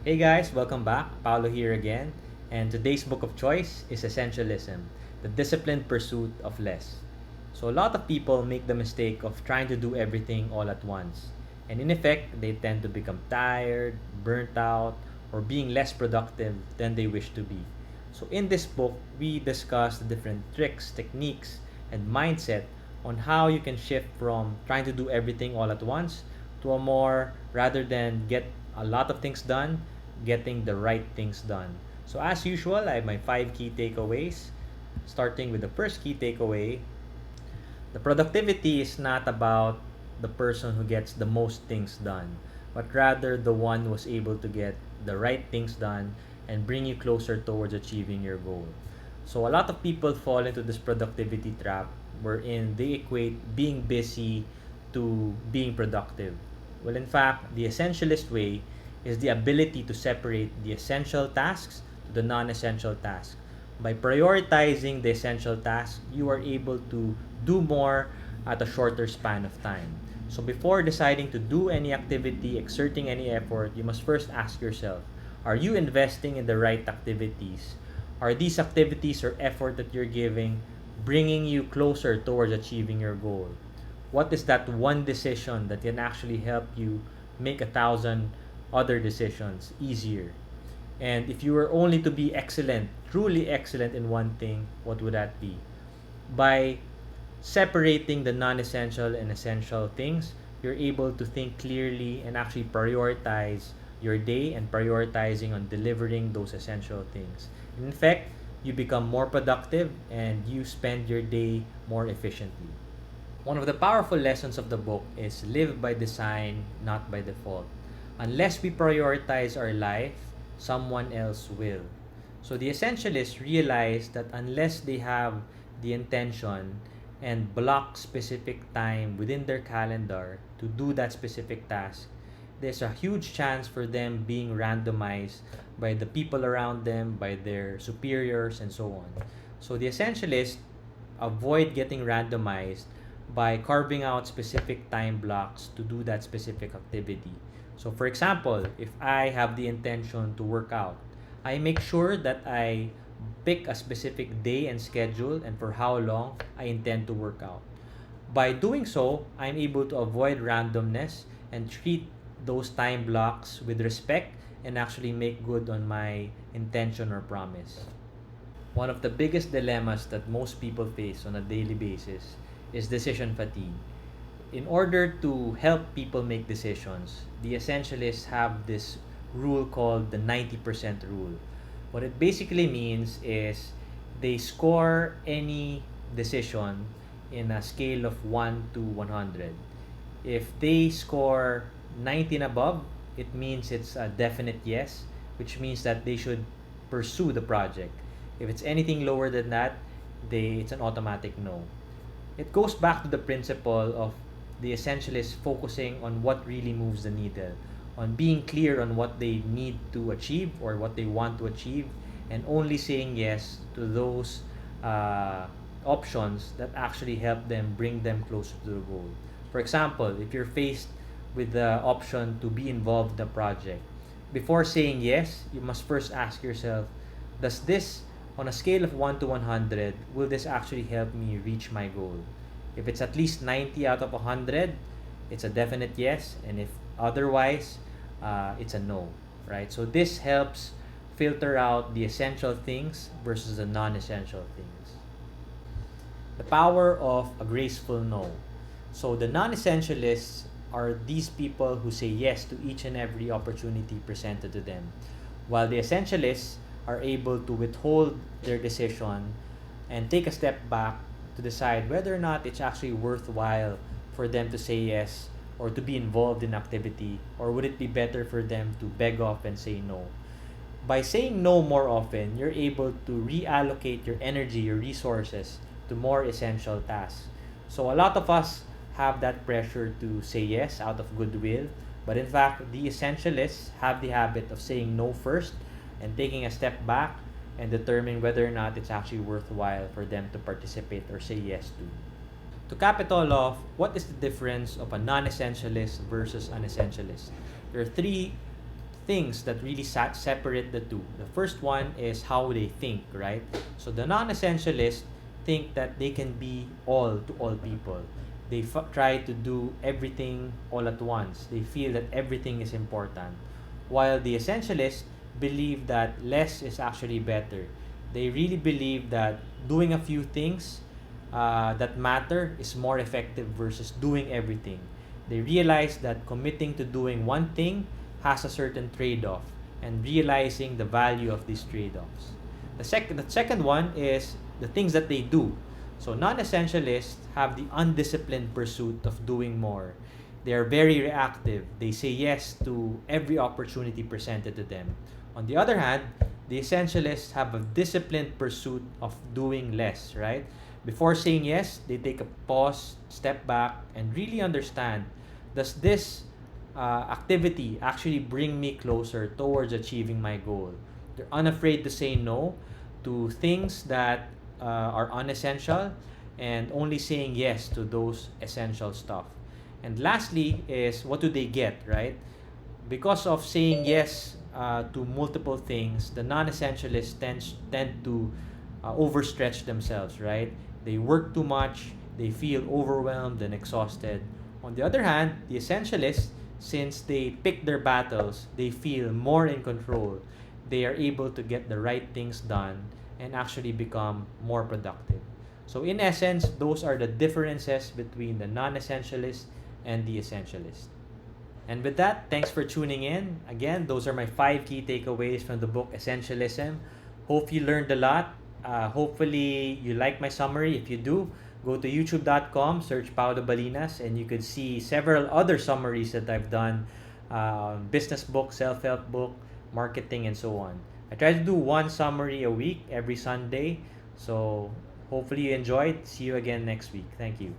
Hey guys, welcome back. Paolo here again. And today's book of choice is Essentialism, the disciplined pursuit of less. So, a lot of people make the mistake of trying to do everything all at once. And in effect, they tend to become tired, burnt out, or being less productive than they wish to be. So, in this book, we discuss the different tricks, techniques, and mindset on how you can shift from trying to do everything all at once to a more rather than get a lot of things done, getting the right things done. So, as usual, I have my five key takeaways. Starting with the first key takeaway, the productivity is not about the person who gets the most things done, but rather the one who was able to get the right things done and bring you closer towards achieving your goal. So, a lot of people fall into this productivity trap wherein they equate being busy to being productive. Well, in fact, the essentialist way is the ability to separate the essential tasks to the non essential tasks. By prioritizing the essential tasks, you are able to do more at a shorter span of time. So, before deciding to do any activity, exerting any effort, you must first ask yourself, are you investing in the right activities? Are these activities or effort that you're giving bringing you closer towards achieving your goal? What is that one decision that can actually help you make 1,000 other decisions easier? And if you were only to be excellent, truly excellent in one thing, what would that be? By separating the non essential and essential things, you're able to think clearly and actually prioritize your day and prioritizing on delivering those essential things. In fact, you become more productive and you spend your day more efficiently. One of the powerful lessons of the book is live by design, not by default. Unless we prioritize our life, someone else will. So the essentialists realize that unless they have the intention and block specific time within their calendar to do that specific task, there's a huge chance for them being randomized by the people around them, by their superiors, and so on. So the essentialists avoid getting randomized by carving out specific time blocks to do that specific activity. So, for example, if I have the intention to work out, I make sure that I pick a specific day and schedule and for how long I intend to work out. By doing so, I'm able to avoid randomness and treat those time blocks with respect and actually make good on my intention or promise. One of the biggest dilemmas that most people face on a daily basis is decision fatigue. In order to help people make decisions, the essentialists have this rule called the 90% rule. What it basically means is they score any decision in a scale of 1 to 100. If they score 90 and above, it means it's a definite yes, which means that they should pursue the project. If it's anything lower than that, it's an automatic no. It goes back to the principle of the essentialists focusing on what really moves the needle, on being clear on what they need to achieve or what they want to achieve, and only saying yes to those options that actually help them bring them closer to the goal. For example, if you're faced with the option to be involved in the project, before saying yes, you must first ask yourself, does this, on a scale of 1 to 100, will this actually help me reach my goal? If it's at least 90 out of 100, it's a definite yes, and if otherwise, it's a no, right? So this helps filter out the essential things versus the non-essential things. The power of a graceful no. So the non-essentialists are these people who say yes to each and every opportunity presented to them, while the essentialists are able to withhold their decision and take a step back to decide whether or not it's actually worthwhile for them to say yes or to be involved in activity, or would it be better for them to beg off and say no. By saying no more often, you're able to reallocate your energy, your resources to more essential tasks. So a lot of us have that pressure to say yes out of goodwill, but in fact, the essentialists have the habit of saying no first and taking a step back and determine whether or not it's actually worthwhile for them to participate or say yes to. To cap it all off, what is the difference of a non essentialist versus an essentialist? There are three things that really separate the two. The first one is how they think, right? So the non-essentialists think that they can be all to all people. They try to do everything all at once. They feel that everything is important. While the essentialists believe that less is actually better. They really believe that doing a few things that matter is more effective versus doing everything. They realize that committing to doing one thing has a certain trade-off and realizing the value of these trade-offs. The second one is the things that they do. So non-essentialists have the undisciplined pursuit of doing more. They are very reactive. They say yes to every opportunity presented to them. On the other hand, the essentialists have a disciplined pursuit of doing less, right? Before saying yes, they take a pause, step back, and really understand, does this activity actually bring me closer towards achieving my goal? They're unafraid to say no to things that are unessential and only saying yes to those essential stuff. And lastly is, what do they get, right? Because of saying yes to multiple things, the non-essentialists tend to overstretch themselves, right? They work too much, they feel overwhelmed and exhausted. On the other hand, the essentialists, since they pick their battles, they feel more in control. They are able to get the right things done and actually become more productive. So in essence, those are the differences between the non-essentialist and the essentialist. And with that, thanks for tuning in. Again, those are my 5 key takeaways from the book Essentialism. Hope you learned a lot. Hopefully you like my summary. If you do, go to youtube.com, search Paulo Balinas, and you could see several other summaries that I've done, business book, self-help book, marketing, and so on. I try to do one summary a week every Sunday. So hopefully you enjoyed. See you again next week. Thank you.